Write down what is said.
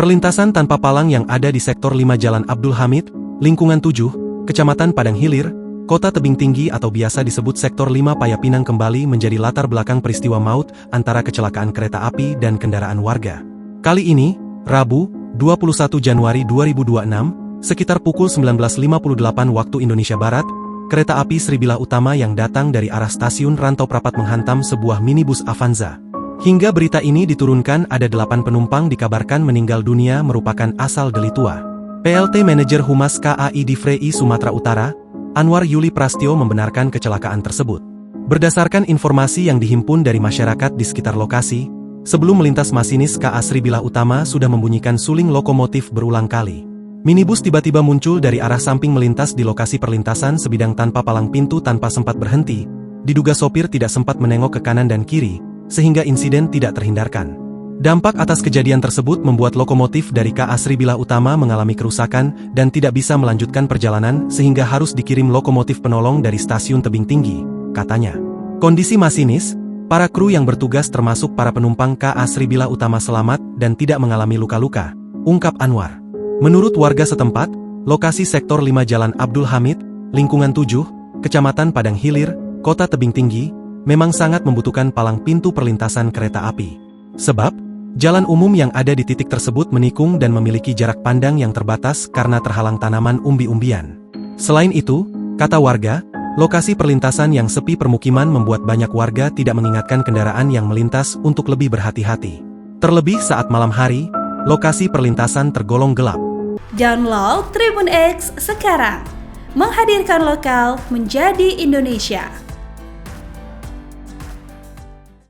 Perlintasan tanpa palang yang ada di Sektor 5 Jalan Abdul Hamid, Lingkungan 7, Kecamatan Padang Hilir, Kota Tebing Tinggi atau biasa disebut Sektor 5 Payapinang kembali menjadi latar belakang peristiwa maut antara kecelakaan kereta api dan kendaraan warga. Kali ini, Rabu, 21 Januari 2026, sekitar pukul 19.58 waktu Indonesia Barat, kereta api Sribilah Utama yang datang dari arah stasiun Rantau Prapat menghantam sebuah minibus Avanza. Hingga berita ini diturunkan ada 8 penumpang dikabarkan meninggal dunia merupakan asal Delitua. PLT Manajer Humas KAI Divre Sumatera Utara, Anwar Yuli Prastyo membenarkan kecelakaan tersebut. Berdasarkan informasi yang dihimpun dari masyarakat di sekitar lokasi, sebelum melintas masinis KA Sribilah Utama sudah membunyikan suling lokomotif berulang kali. Minibus tiba-tiba muncul dari arah samping melintas di lokasi perlintasan sebidang tanpa palang pintu tanpa sempat berhenti. Diduga sopir tidak sempat menengok ke kanan dan kiri, sehingga insiden tidak terhindarkan. Dampak atas kejadian tersebut membuat lokomotif dari KA Sribilah Utama mengalami kerusakan dan tidak bisa melanjutkan perjalanan sehingga harus dikirim lokomotif penolong dari stasiun Tebing Tinggi, katanya. Kondisi masinis, para kru yang bertugas termasuk para penumpang KA Sribilah Utama selamat dan tidak mengalami luka-luka, ungkap Anwar. Menurut warga setempat, lokasi Sektor 5 Jalan Abdul Hamid, Lingkungan 7, Kecamatan Padang Hilir, Kota Tebing Tinggi, memang sangat membutuhkan palang pintu perlintasan kereta api. Sebab, jalan umum yang ada di titik tersebut menikung dan memiliki jarak pandang yang terbatas karena terhalang tanaman umbi-umbian. Selain itu, kata warga, lokasi perlintasan yang sepi permukiman membuat banyak warga tidak mengingatkan kendaraan yang melintas untuk lebih berhati-hati. Terlebih saat malam hari, lokasi perlintasan tergolong gelap. Download Tribun X sekarang, menghadirkan lokal menjadi Indonesia.